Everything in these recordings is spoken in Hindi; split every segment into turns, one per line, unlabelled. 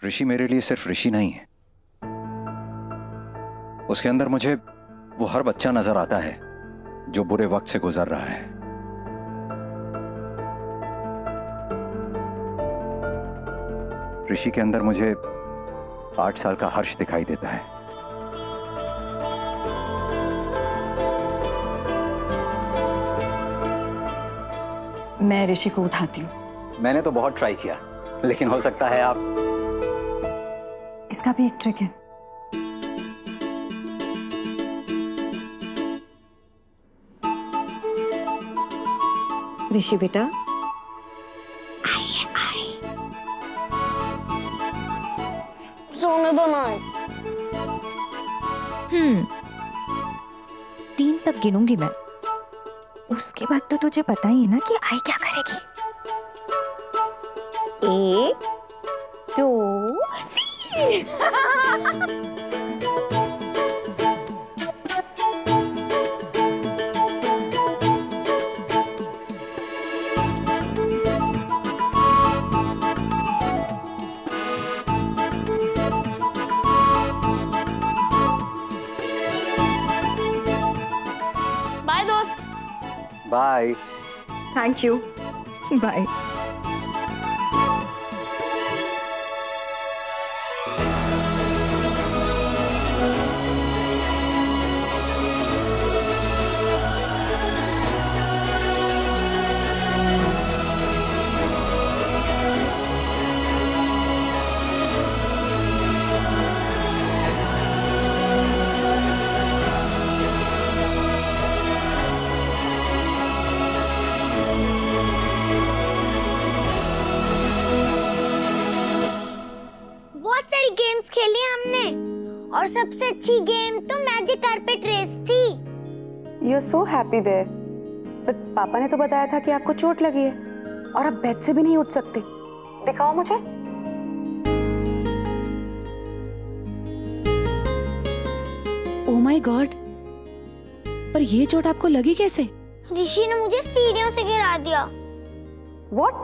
ऋषि मेरे लिए सिर्फ ऋषि नहीं है, उसके अंदर मुझे वो हर बच्चा नजर आता है जो बुरे वक्त से गुजर रहा है। ऋषि के अंदर मुझे 8 साल का हर्ष दिखाई देता है।
मैं ऋषि को उठाती हूँ।
मैंने तो बहुत ट्राई किया, लेकिन हो सकता है आप।
इसका भी एक ट्रिक है। ऋषि बेटा,
सोने दो ना।
3 तक गिनूंगी मैं, उसके बाद तो तुझे पता ही है ना कि आई क्या करेगी।
1 2 3। बाय दोस्त।
बाय।
Thank you, bye.
बहुत सारी गेम्स खेली हमने और सबसे अच्छी गेम तो मैजिक कारपेट रेस थी।
You're so happy there. But पापा ने तो बताया था कि आपको चोट लगी है और आप बेड से भी नहीं उठ सकते। दिखाओ मुझे।
ओह माय गॉड, पर ये चोट आपको लगी कैसे?
ऋषि ने मुझे सीढ़ियों से गिरा दिया।
What?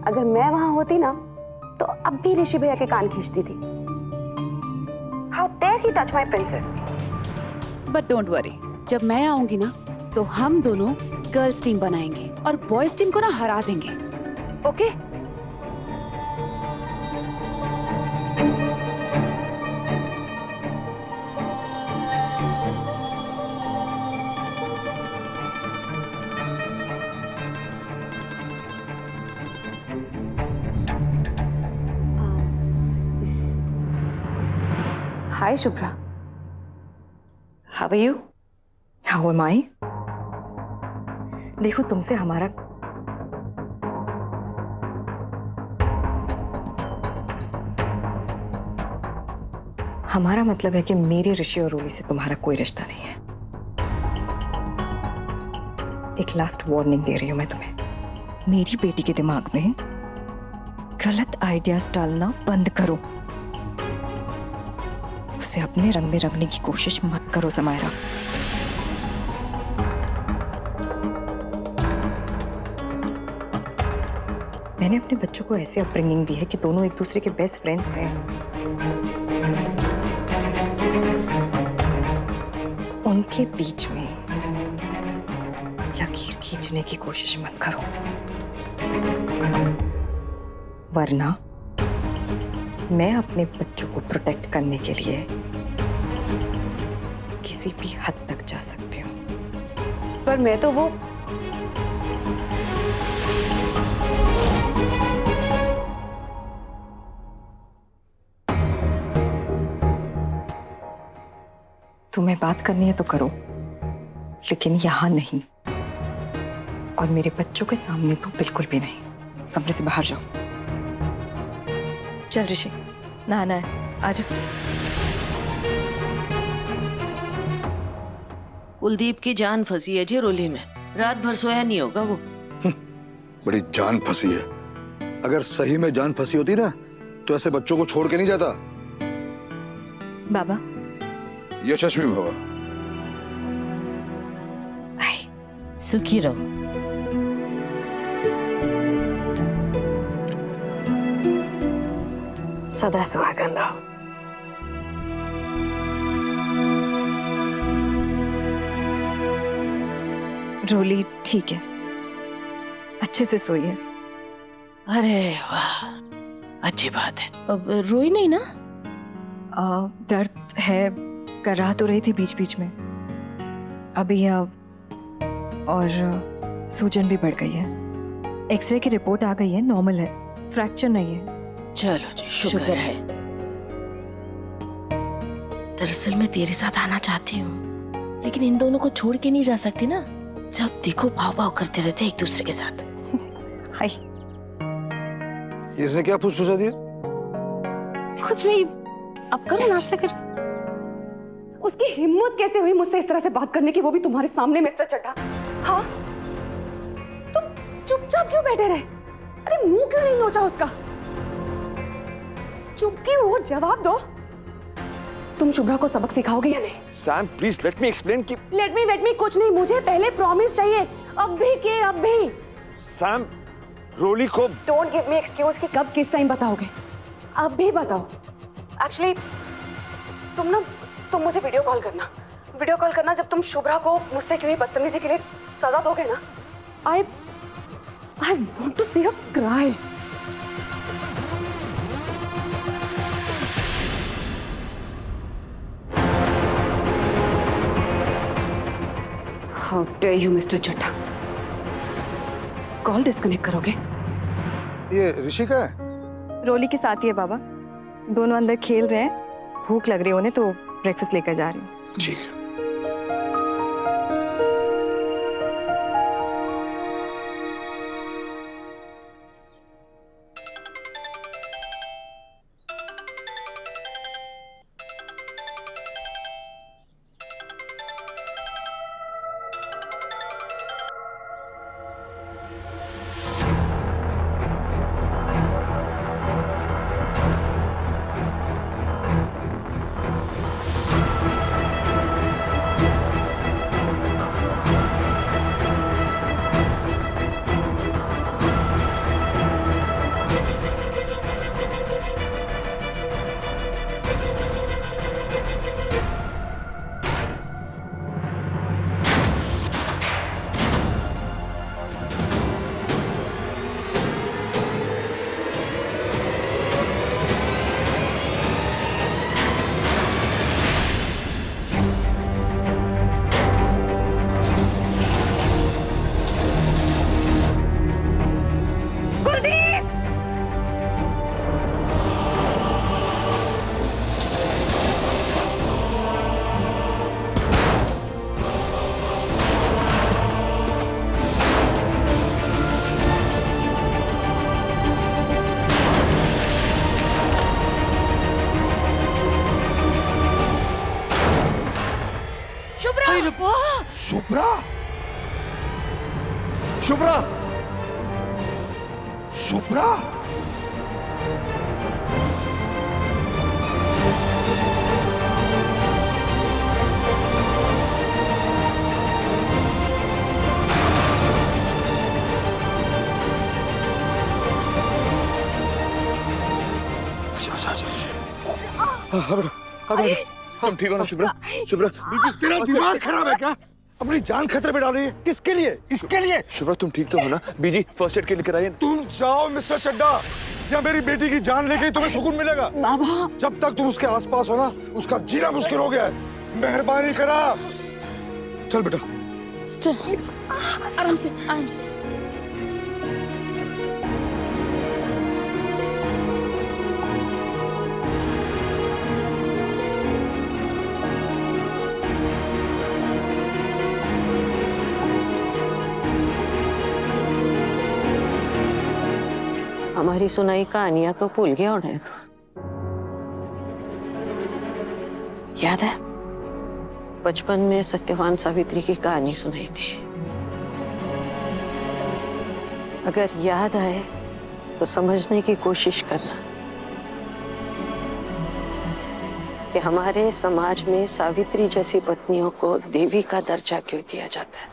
अगर मैं वहां होती ना तो अब भी ऋषि भैया के कान खींचती थी। How dare he touch my princess?
But don't worry, जब मैं आऊंगी ना तो हम दोनों गर्ल्स टीम बनाएंगे और बॉयज टीम को ना हरा देंगे। Okay?
Hi Shubhra. How are you?
How am I? देखो, तुमसे हमारा मतलब है कि मेरे ऋषि और रोली से तुम्हारा कोई रिश्ता नहीं है। एक लास्ट वार्निंग दे रही हूं मैं तुम्हें। मेरी बेटी के दिमाग में गलत आइडियाज डालना बंद करो। उसे अपने रंग में रंगने की कोशिश मत करो समायरा। मैंने अपने बच्चों को ऐसे अपब्रिंगिंग दी है कि दोनों एक दूसरे के बेस्ट फ्रेंड्स हैं। उनके बीच में लकीर खींचने की कोशिश मत करो, वरना मैं अपने बच्चों को प्रोटेक्ट करने के लिए किसी भी हद तक जा सकती हूँ।
पर मैं तो वो
तुम्हें बात करनी है तो करो, लेकिन यहां नहीं, और मेरे बच्चों के सामने तो बिल्कुल भी नहीं। कमरे से बाहर जाओ। चल ऋषि, नहाना है, आजा।
कुलदीप की जान फंसी है जी रोली में, रात भर सोया नहीं होगा वो।
बड़ी जान फंसी है। अगर सही में जान फंसी होती ना तो ऐसे बच्चों को छोड़ के नहीं जाता।
बाबा,
यशस्वी भव।
आई।
सुखी रहो।
सदा सुहागन रहो।
रोली ठीक है, अच्छे से सोई है।
अरे वाह, अच्छी बात है। अब रोई नहीं ना?
दर्द है, कर रहा तो रही थी बीच बीच में। अभी और सूजन भी बढ़ गई है। एक्सरे की रिपोर्ट आ गई है, नॉर्मल है, फ्रैक्चर नहीं है।
चलो जी, शुक्र है। दरअसल मैं तेरे साथ आना चाहती हूँ, लेकिन इन दोनों को छोड़ के नहीं जा सकती ना। जब देखो भाव भाव करते रहते एक दूसरे के साथ।
हाय,
इसने क्या फुसफुसा दिया?
कुछ नहीं, अब करो नाश्ता कर।
उसकी हिम्मत कैसे हुई मुझसे इस तरह से बात करने की, वो भी तुम्हारे सामने मिस्टर चड्ढा। हाँ, तुम चुपचाप क्यों बैठे रहे? अरे मुंह क्यों नहीं नोचा उसका? चुप क्यों हो? जवाब दो। तुम शुभ्रा को सबक सिखाओगे या नहीं?
Sam please let me explain कि
लेट मी कुछ नहीं, मुझे पहले प्रॉमिस चाहिए, अभी के अभी।
सैम रोली को
डोंट गिव मी एक्सक्यूज कि कब किस टाइम बताओगे, अभी बताओ। एक्चुअली तुम मुझे वीडियो कॉल करना जब तुम शुभ्रा को मुझसे की हुई बदतमीजी के लिए सजा दोगे ना। I want to see her cry. How dare you mister Chadha, call disconnect करोगे?
ये ऋषि का है?
रोली के साथ ही है बाबा, दोनों अंदर खेल रहे हैं। भूख लग रही है उन्हें तो ब्रेकफास्ट लेकर जा रही हूँ।
ठीक है। शुभ्रा, शुभ्रा, शुभ्रा,
तुम ठीक हो ना शुभ्रा? शुभ्रा
तेरा दिमाग खराब है क्या? अपनी जान खतरे में डाल रही है, किसके लिए? इसके लिए।
शुभ्रा तुम ठीक तो हो ना? बीजी फर्स्ट एड के लिए कराइए।
तुम जाओ मिस्टर चड्ढा, या मेरी बेटी की जान लेके ही तुम्हें सुकून मिलेगा।
बाबा,
जब तक तुम उसके आसपास हो ना, उसका जीना मुश्किल हो गया है। मेहरबानी करा, चल बेटा
चल, आराम से आराम से।
हमारी सुनाई कहानियां तो भूल गया होना है। याद है बचपन में सत्यवान सावित्री की कहानी सुनाई थी? अगर याद आए तो समझने की कोशिश करना कि हमारे समाज में सावित्री जैसी पत्नियों को देवी का दर्जा क्यों दिया जाता है।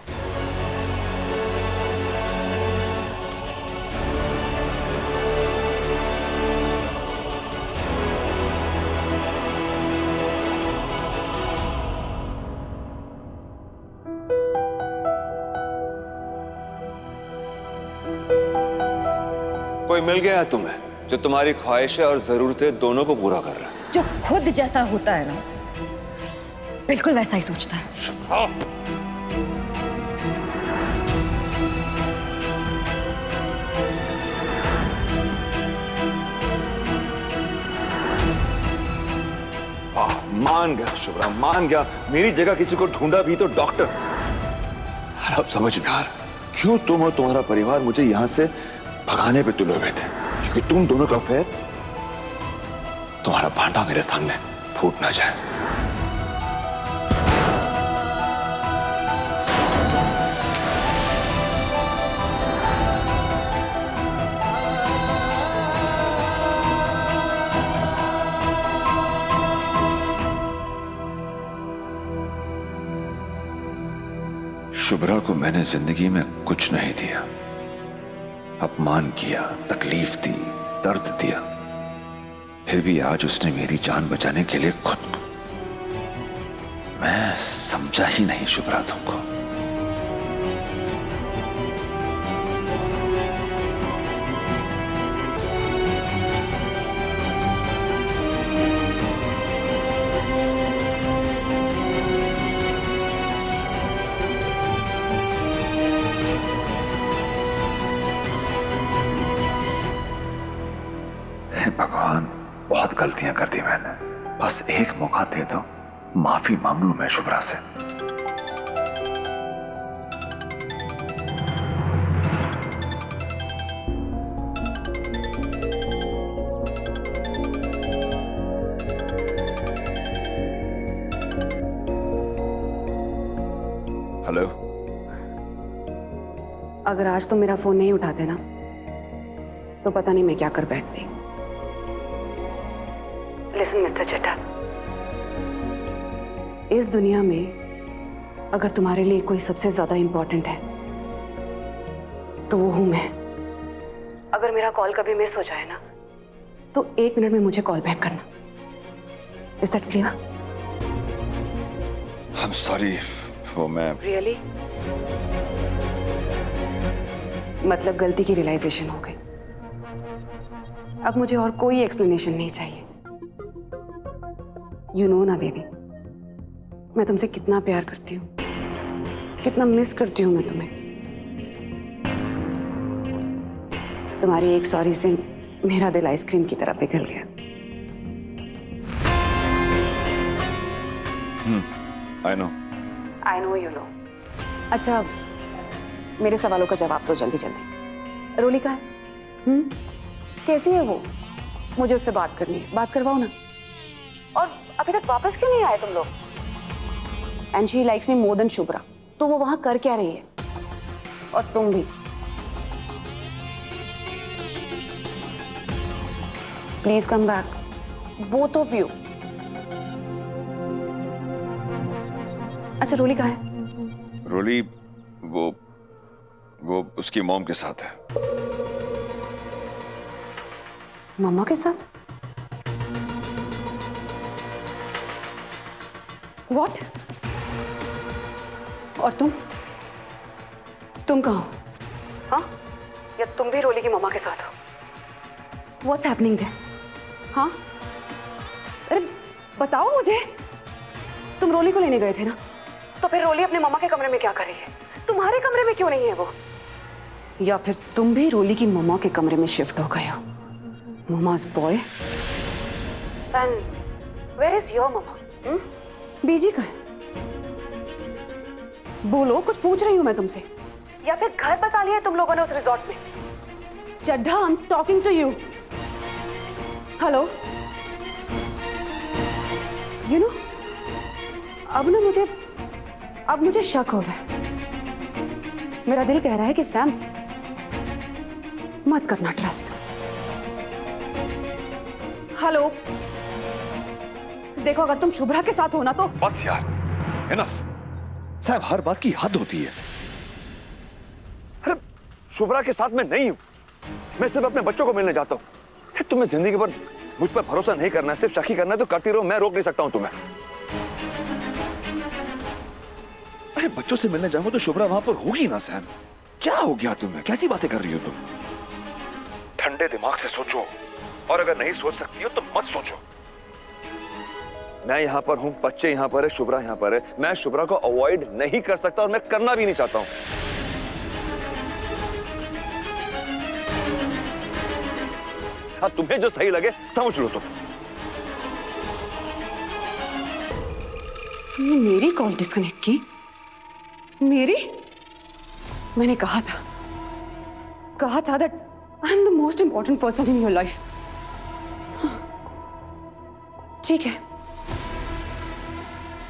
कोई मिल गया है तुम्हें जो तुम्हारी ख्वाहिशें और जरूरतें दोनों को पूरा कर रहा है?
जो खुद जैसा होता है ना, बिल्कुल वैसा ही सोचता है।
मान गया शुभ्रा, मान गया। मेरी जगह किसी को ढूंढा भी तो डॉक्टर। और अब समझ में आ रहा क्यों तुम और तुम्हारा परिवार मुझे यहां से भगाने पे तुले हुए थे, क्योंकि तुम दोनों का फेर, तुम्हारा भांडा मेरे सामने फूट ना जाए। शुभ्रा को मैंने जिंदगी में कुछ नहीं दिया, अपमान किया, तकलीफ दी, दर्द दिया, फिर भी आज उसने मेरी जान बचाने के लिए खुद को, मैं समझा ही नहीं शुभ्रा तुमको। भगवान, बहुत गलतियां कर दी मैंने, बस एक मौका दे दो, माफी मांग लूं मैं शुभ्रा से। हेलो।
अगर आज तुम मेरा फोन नहीं उठाते ना, तो पता नहीं मैं क्या कर बैठती। लिसन मिस्टर चड्ढा, इस दुनिया में अगर तुम्हारे लिए कोई सबसे ज्यादा इंपॉर्टेंट है तो वो हूं मैं। अगर मेरा कॉल कभी मिस हो जाए ना, तो 1 मिनट में मुझे कॉल बैक करना। Is that clear?
I am sorry, वो मैं
रियली? मतलब गलती की रियलाइजेशन हो गई। अब मुझे और कोई एक्सप्लेनेशन नहीं चाहिए। यू नो ना बेबी, मैं तुमसे कितना प्यार करती हूँ, कितना मिस करती हूँ मैं तुम्हें। तुम्हारी एक सॉरी से मेरा दिल आइसक्रीम की तरह पिघल गया।
I know
you know. अच्छा, मेरे सवालों का जवाब दो जल्दी जल्दी। रोली कहाँ है? कैसी है वो? मुझे उससे बात करनी है, बात करवाओ ना। और अभी तक वापस क्यों नहीं आए तुम लोग? And she likes me more than Shubhra, तो वो वहां कर क्या रही है? और तुम भी please come back, both of you. अच्छा, रोली कहाँ है?
रोली वो उसकी मॉम के साथ है।
मम्मा के साथ? What? और तुम कहाँ हो? हाँ? या तुम भी रोली की मम्मा के साथ हो? What's happening there? हाँ? अरे बताओ मुझे। तुम रोली को लेने गए थे ना? तो फिर रोली अपने मम्मा के कमरे में क्या कर रही है? तुम्हारे कमरे में क्यों नहीं है वो? या फिर तुम भी रोली की मम्मा के कमरे में शिफ्ट हो गए हो? मम्मा's boy? And where is your mama? बीजी का है? बोलो, कुछ पूछ रही हूं मैं तुमसे। या फिर घर बसा लिया है तुम लोगों ने उस रिजॉर्ट में? Chadha, I'm talking to you. Hello? You know, अब मुझे शक हो रहा है। मेरा दिल कह रहा है कि सैम, मत करना ट्रस्ट। हेलो? देखो, अगर तुम शुभ्रा के साथ हो ना तो।
बस यार, इनफ। साहब, हर बात की हद होती है। अरे शुभ्रा के साथ मैं नहीं हूं, मैं सिर्फ अपने बच्चों को मिलने जाता हूं। तुम्हें जिंदगी भर मुझ पर भरोसा नहीं करना है, सिर्फ शक ही करना है तो करती रहो, मैं रोक नहीं सकता हूं तुम्हें। अरे बच्चों से मिलने जाऊंगा तो शुभ्रा वहां पर होगी ना सैम। क्या हो गया तुम्हें? कैसी बातें कर रही हो तुम? ठंडे दिमाग से सोचो, और अगर नहीं सोच सकती हो तो मत सोचो। मैं यहां पर हूं, बच्चे यहां पर है, शुभ्रा यहां पर है। मैं शुभ्रा को अवॉइड नहीं कर सकता और मैं करना भी नहीं चाहता हूं। हाँ, तुम्हें जो सही लगे समझ लो।
तुमने मेरी कॉल डिस्कनेक्ट की? मेरी? मैंने कहा था that I am the most important person in your life. ठीक है,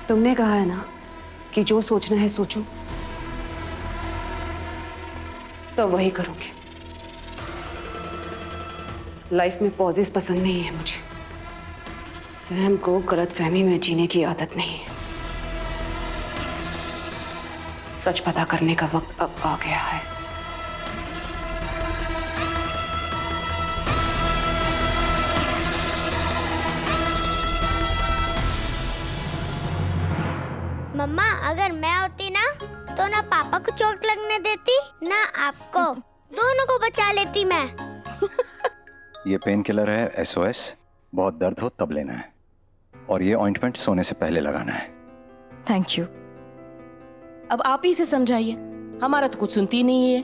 तुमने कहा है ना कि जो सोचना है सोचो, तो वही करूंगी। लाइफ में पॉजेस पसंद नहीं है मुझे। सैम को गलतफहमी में जीने की आदत नहीं है। सच पता करने का वक्त अब आ गया है।
मम्मा, अगर मैं होती ना तो ना पापा को चोट लगने देती ना आपको, दोनों को बचा लेती मैं।
ये पेन किलर है SOS, बहुत दर्द हो तब लेना है, और ये ऑइंटमेंट सोने से पहले लगाना है।
Thank you.
अब आप ही से समझाइए, हमारा तो कुछ सुनती नहीं है।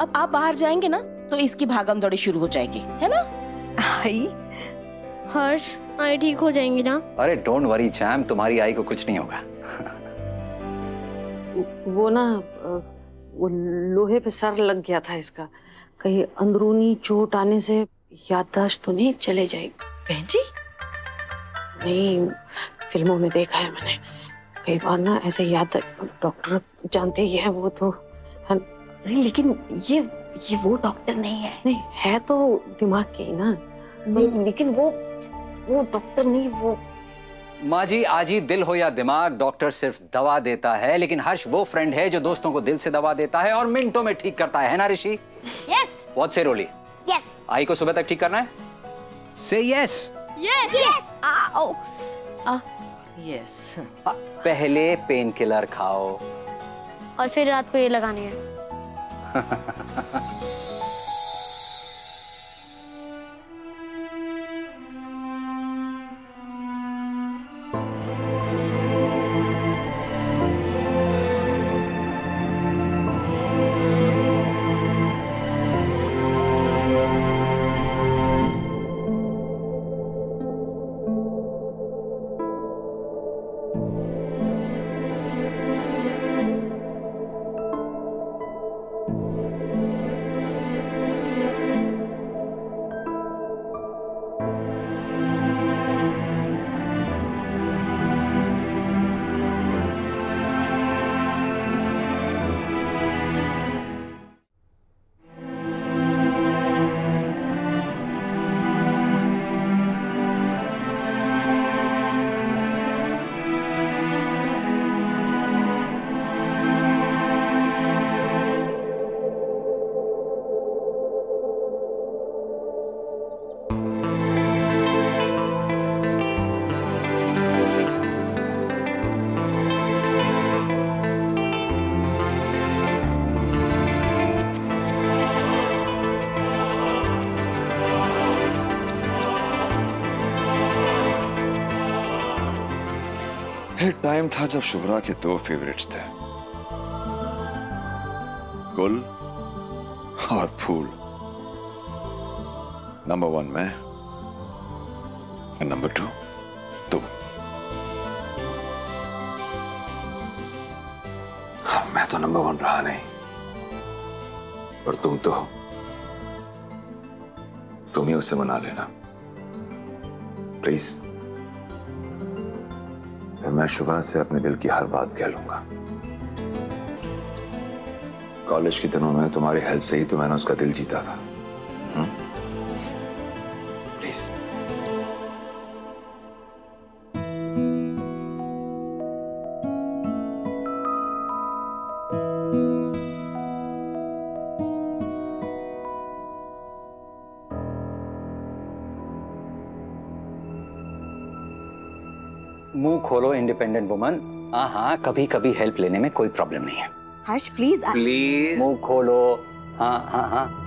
अब आप बाहर जाएंगे ना तो इसकी भागम दौड़ी शुरू हो जाएगी, है ना?
आई
हर्ष, आई ठीक हो जाएंगी ना?
अरे डोंट वरी चैम, तुम्हारी आई को कुछ नहीं होगा।
वो ना वो लोहे पे सर लग गया था इसका, कहीं अंदरूनी चोट आने से याददाश्त तो नहीं चले जाएगी।
बहन जी,
नहीं, फिल्मों में देखा है मैंने, कई बार ना ऐसे याद, डॉक्टर जानते ही हैं वो तो है।
अरे लेकिन ये वो डॉक्टर नहीं है।
नहीं है तो दिमाग के ही ना, तो लेकिन वो डॉक्टर नहीं। वो
माँ जी, आज ही दिल हो या दिमाग, डॉक्टर सिर्फ दवा देता है, लेकिन हर्ष वो फ्रेंड है जो दोस्तों को दिल से दवा देता है और मिनटों में ठीक करता है ना ऋषि?
यस।
व्हाट से रोली?
यस।
आई को सुबह तक ठीक करना है? से यस।
यस। यस।
यस।
पहले पेन किलर खाओ
और फिर रात को ये लगानी है।
एक टाइम था जब शुभ्रा के दो फेवरेट्स थे, गुल और फूल। नंबर 1 मैं और नंबर 2 तुम। मैं तो नंबर 1 रहा नहीं, और तुम ही उससे मना लेना प्लीज। फिर मैं शुभ्रा से अपने दिल की हर बात कह लूंगा। कॉलेज के दिनों में तुम्हारी हेल्प से ही तो मैंने उसका दिल जीता था। प्लीज।
मुंह खोलो इंडिपेंडेंट वुमन। हाँ हाँ, कभी कभी हेल्प लेने में कोई प्रॉब्लम नहीं है।
हर्ष प्लीज
प्लीज मुंह खोलो। हाँ हाँ हाँ।